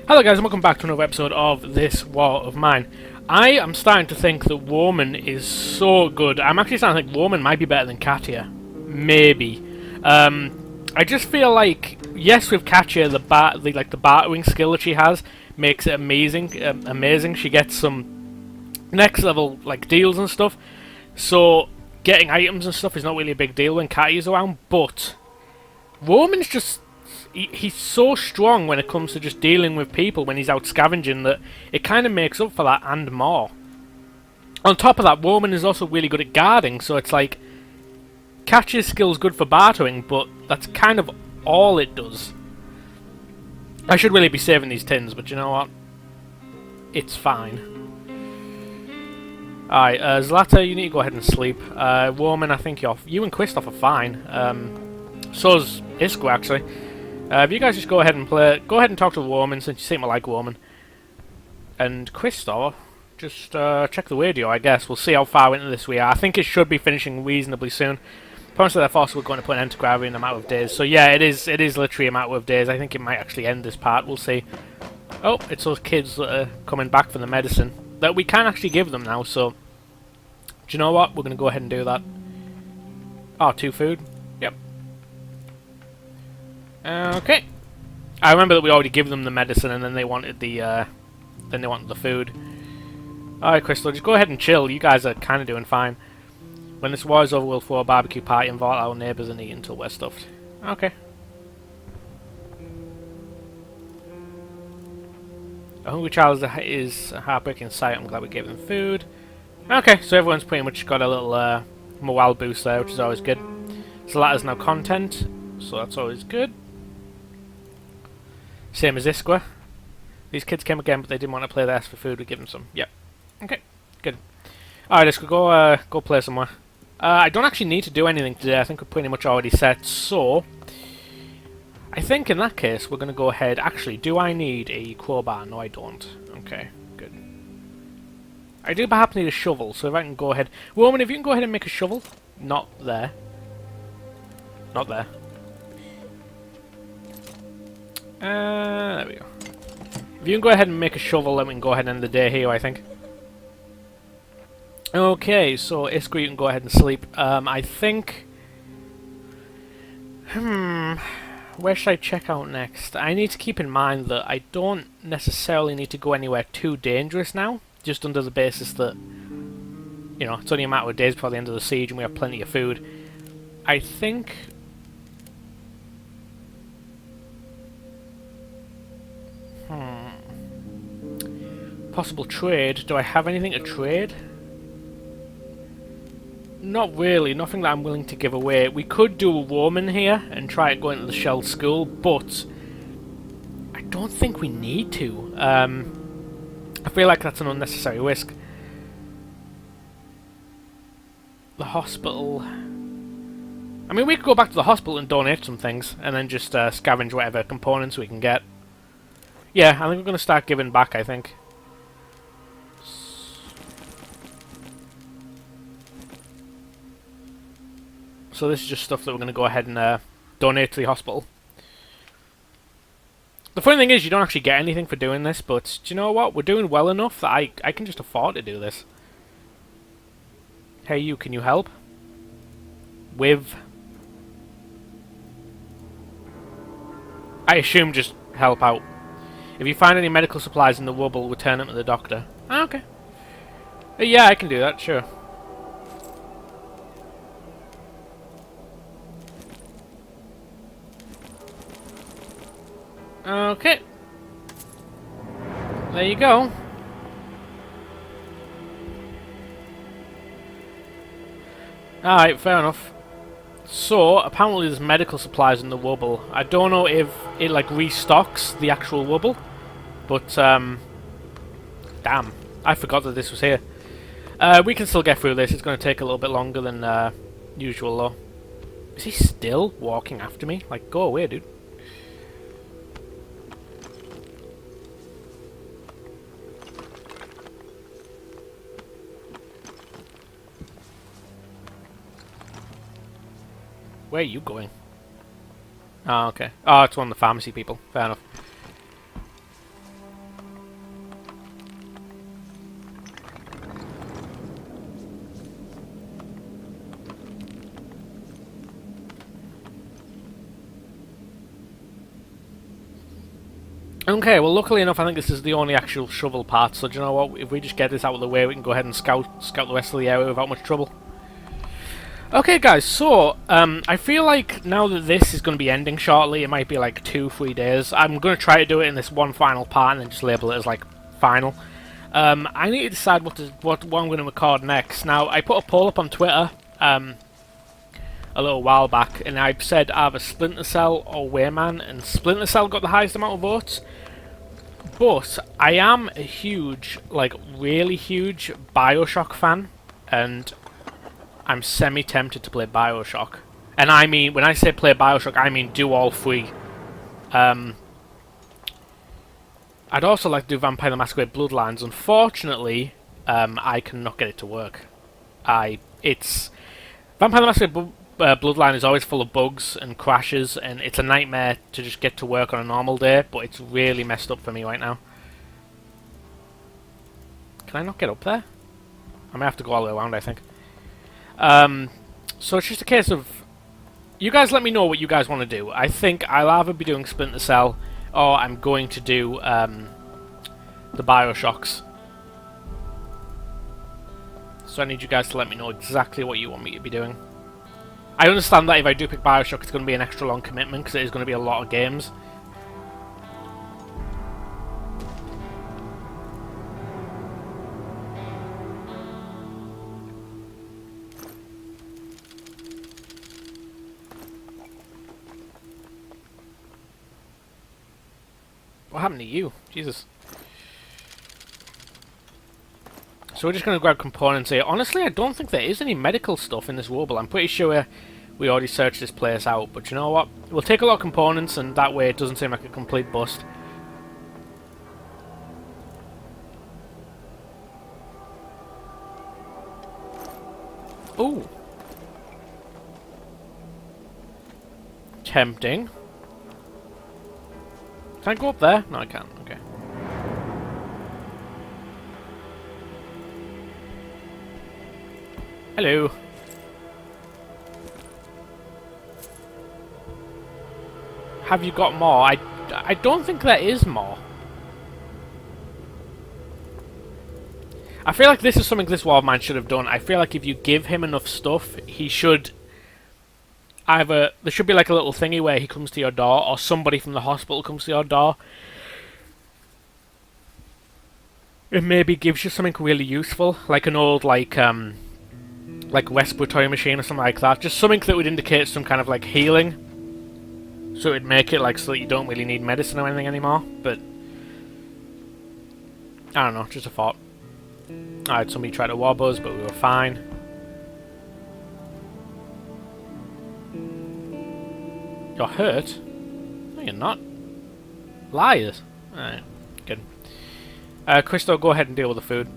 Hello guys and welcome back to another episode of This War of Mine. I am starting to think that Woman is so good. I'm actually starting to think Woman might be better than Katia. Maybe. I just feel like, yes, with Katia, the bartering skill that she has makes it amazing. She gets some next level deals and stuff. So getting items and stuff is not really a big deal when Katia's around, but Woman's just he's so strong when it comes to just dealing with people when he's out scavenging that it kind of makes up for that and more. On top of that, Woman is also really good at guarding, so it's like Katia's skill's good for bartering, but that's kind of all it does. I should really be saving these tins, but you know what? It's fine. Alright, Zlata, you need to go ahead and sleep. Woman, I think you and Christoph are fine. So's Isko, actually. If you guys just go ahead and talk to Woman, since you seem to like Woman. And Christoph, just check the radio, I guess. We'll see how far into this we are. I think it should be finishing reasonably soon. Apparently they're forced we're going to put an end to gravity in a matter of days. So yeah, it is literally a matter of days. I think it might actually end this part, we'll see. Oh, it's those kids that are coming back for the medicine. That we can actually give them now, so... Do you know what? We're going to go ahead and do that. Oh, 2 food? Yep. Okay. I remember that we already gave them the medicine and then they wanted the food. Alright, Crystal, just go ahead and chill. You guys are kind of doing fine. When this war is over, we'll throw a barbecue party and invite our neighbours and eat until we're stuffed. Okay. A hungry child is a heartbreaking sight. I'm glad we gave them food. Okay, so everyone's pretty much got a little morale boost there, which is always good. So that is now content, so that's always good. Same as Iskwa. These kids came again, but they didn't want to play. They asked for food. We give them some. Yep. Okay. Good. All right, Iskwa, go play somewhere. I don't actually need to do anything today. I think we're pretty much already set. So, I think in that case we're going to go ahead. Actually, do I need a crowbar? No, I don't. Okay. Good. I do perhaps need a shovel. So if I can go ahead, Roman, if you can go ahead and make a shovel. Not there. Not there. There we go. If you can go ahead and make a shovel, then we can go ahead and end the day here, I think. Okay, so Isko, you can go ahead and sleep. I think... where should I check out next? I need to keep in mind that I don't necessarily need to go anywhere too dangerous now, just under the basis that, you know, it's only a matter of days before the end of the siege and we have plenty of food. I think... Possible trade. Do I have anything to trade? Not really. Nothing that I'm willing to give away. We could do a Woman here and try to go into the Shell School, but I don't think we need to. I feel like that's an unnecessary risk. The hospital... I mean, we could go back to the hospital and donate some things, and then just scavenge whatever components we can get. Yeah, I think we're going to start giving back, I think. So this is just stuff that we're going to go ahead and donate to the hospital. The funny thing is, you don't actually get anything for doing this, but do you know what? We're doing well enough that I can just afford to do this. Hey you, can you help? With... I assume just help out. If you find any medical supplies in the rubble, return them to the doctor. Ah, okay. Yeah, I can do that, sure. Okay. There you go. Alright, fair enough. So, apparently there's medical supplies in the rubble. I don't know if it, restocks the actual rubble. But, damn. I forgot that this was here. We can still get through this. It's going to take a little bit longer than usual, though. Is he still walking after me? Like, go away, dude. Where are you going? Oh, okay. Oh, it's one of the pharmacy people. Fair enough. Okay, well, luckily enough, I think this is the only actual shovel part, so do you know what? If we just get this out of the way, we can go ahead and scout the rest of the area without much trouble. Okay, guys, so, I feel like now that this is going to be ending shortly, it might be like 2-3 days, I'm going to try to do it in this one final part and then just label it as, like, final. I need to decide what I'm going to record next. Now, I put a poll up on Twitter, a little while back, and I said either Splinter Cell or Wayman, and Splinter Cell got the highest amount of votes. But I am a huge, like really huge BioShock fan, and I'm semi-tempted to play BioShock. And I mean, when I say play BioShock, I mean do all three. I'd also like to do Vampire the Masquerade Bloodlines. Unfortunately, I cannot get it to work. Vampire the Masquerade Bloodline is always full of bugs and crashes, and it's a nightmare to just get to work on a normal day, but it's really messed up for me right now. Can I not get up there? I may have to go all the way around, I think. So it's just a case of... You guys let me know what you guys want to do. I think I'll either be doing Splinter Cell, or I'm going to do the BioShocks. So I need you guys to let me know exactly what you want me to be doing. I understand that if I do pick BioShock, it's going to be an extra long commitment, because it is going to be a lot of games. What happened to you? Jesus. So we're just going to grab components here. Honestly, I don't think there is any medical stuff in this Wobble. I'm pretty sure we already searched this place out. But you know what? We'll take a lot of components, and that way it doesn't seem like a complete bust. Ooh. Tempting. Can I go up there? No, I can't. Okay. Hello. Have you got more? I don't think there is more. I feel like this is something this War of Mine should have done. I feel like if you give him enough stuff, he should either... There should be like a little thingy where he comes to your door, or somebody from the hospital comes to your door. It maybe gives you something really useful, like an old, like respiratory machine or something like that. Just something that would indicate some kind of like healing. So it'd make it like so that you don't really need medicine or anything anymore. But I don't know, just a thought. Alright, somebody tried to rob us, but we were fine. You're hurt? No, you're not. Liars. Alright, good. Christo, go ahead and deal with the food.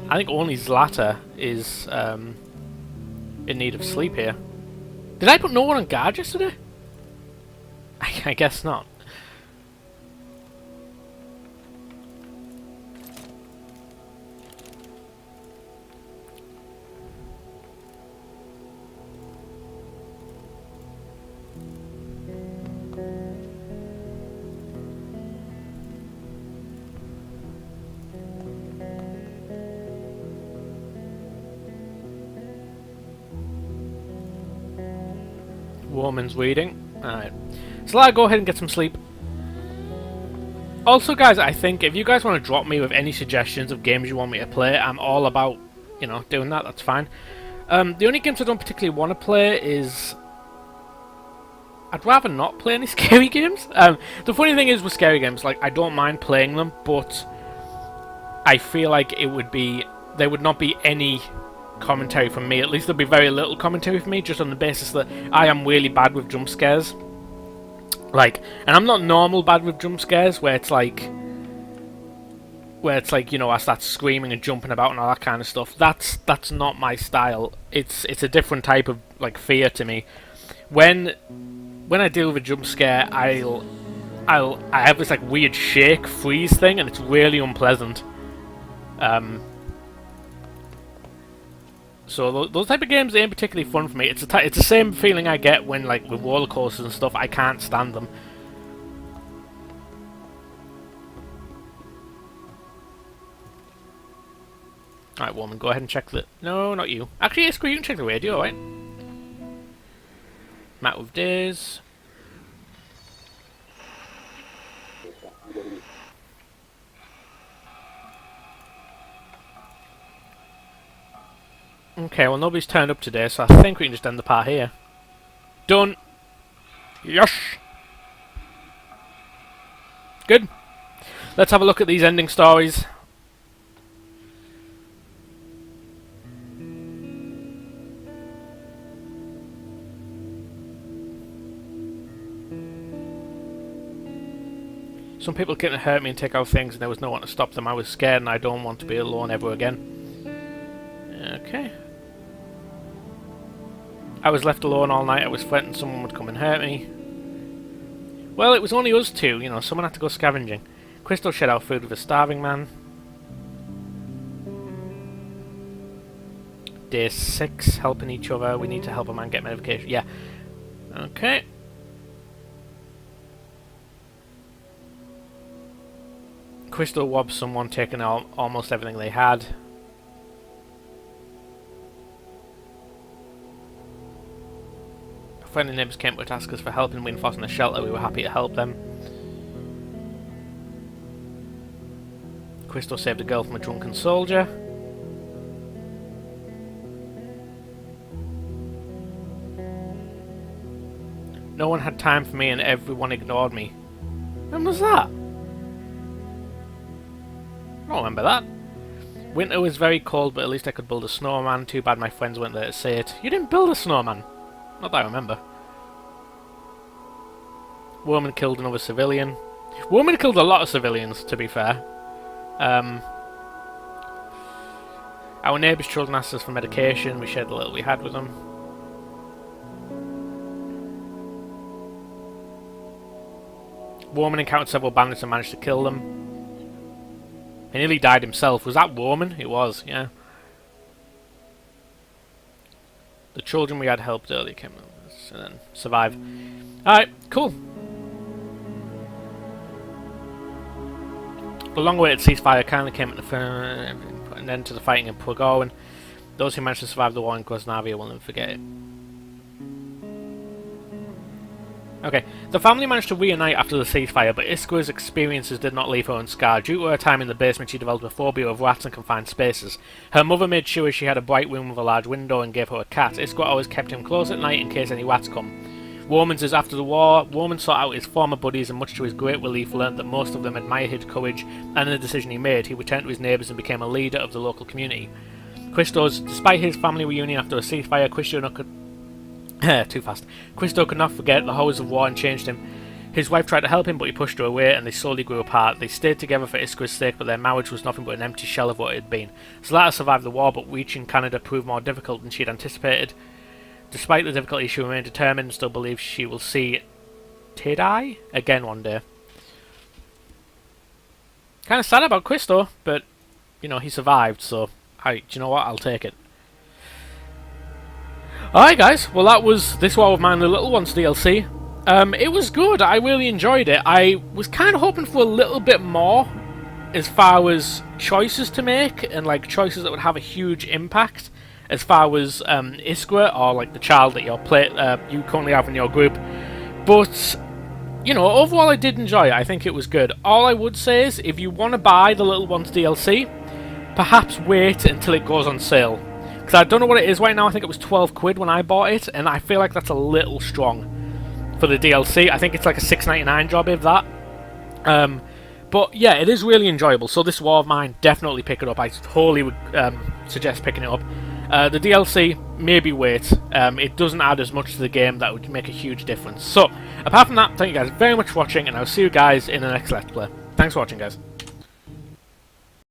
I think only Zlata is in need of sleep here. Did I put no one on guard yesterday? I guess not. Woman's waiting. Alright. So I'll go ahead and get some sleep. Also, guys, I think if you guys want to drop me with any suggestions of games you want me to play, I'm all about, you know, doing that. That's fine. The only games I don't particularly want to play is... I'd rather not play any scary games. The funny thing is with scary games, like, I don't mind playing them, but I feel like it would be... There would not be any commentary from me. At least there'll be very little commentary from me, just on the basis that I am really bad with jump scares. Like, and I'm not normal bad with jump scares, where it's like, you know, I start screaming and jumping about and all that kind of stuff. That's not my style. It's a different type of like fear to me. When I deal with a jump scare, I have this like weird shake freeze thing, and it's really unpleasant. So those type of games ain't particularly fun for me. It's the same feeling I get when, like, with roller coasters and stuff, I can't stand them. Alright, woman, go ahead and check the... No, not you. Actually, yeah, screw you can check the radio, alright? Map of days. Okay, well nobody's turned up today, so I think we can just end the part here. Done! Yes! Good. Let's have a look at these ending stories. Some people came to hurt me and take our things and there was no one to stop them. I was scared and I don't want to be alone ever again. Okay. I was left alone all night. I was threatened someone would come and hurt me. Well, it was only us two, you know, someone had to go scavenging. Crystal shared our food with a starving man. Day 6, helping each other. We need to help a man get medication. Yeah. Okay. Crystal robbed someone, taking almost everything they had. Friendly neighbours came to ask us for help in reinforcing the shelter. We were happy to help them. Crystal saved a girl from a drunken soldier. No one had time for me and everyone ignored me. When was that? I don't remember that. Winter was very cold, but at least I could build a snowman. Too bad my friends weren't there to say it. You didn't build a snowman? Not that I remember. Woman killed another civilian. Woman killed a lot of civilians, to be fair. Our neighbour's children asked us for medication. We shared the little we had with them. Woman encountered several bandits and managed to kill them. He nearly died himself. Was that Woman? It was, yeah. The children we had helped earlier came and then survived. Alright, cool. The long-awaited ceasefire kindly came at the put an end to the fighting in Pugo, and those who managed to survive the war in Grosnavia will never forget it. Okay, the family managed to reunite after the ceasefire, but Iskra's experiences did not leave her unscarred. Due to her time in the basement, she developed a phobia of rats and confined spaces. Her mother made sure she had a bright room with a large window and gave her a cat. Iskra always kept him close at night in case any rats come. Woman's is after the war. Woman sought out his former buddies and much to his great relief learnt that most of them admired his courage and the decision he made. He returned to his neighbours and became a leader of the local community. Despite his family reunion after a ceasefire, Christo could not forget the horrors of war and changed him. His wife tried to help him, but he pushed her away, and they slowly grew apart. They stayed together for Iskra's sake, but their marriage was nothing but an empty shell of what it had been. Zlata survived the war, but reaching Canada proved more difficult than she had anticipated. Despite the difficulty, she remained determined and still believes she will see Tedai again one day. Kind of sad about Christo, but, you know, he survived, so, do you know what, I'll take it. Alright guys, well that was This War of Mine, the Little Ones DLC. It was good, I really enjoyed it. I was kind of hoping for a little bit more as far as choices to make, and like choices that would have a huge impact as far as Iskra, or like the child that you currently have in your group. But, you know, overall I did enjoy it. I think it was good. All I would say is, if you want to buy the Little Ones DLC, perhaps wait until it goes on sale. Because I don't know what it is right now. I think it was 12 quid when I bought it, and I feel like that's a little strong for the DLC. I think it's like a $6.99 job, if that. But yeah, it is really enjoyable. So This War of Mine, definitely pick it up. I totally would suggest picking it up. The DLC, maybe wait. It doesn't add as much to the game that would make a huge difference. So, apart from that, thank you guys very much for watching, and I'll see you guys in the next Let's Play. Thanks for watching, guys.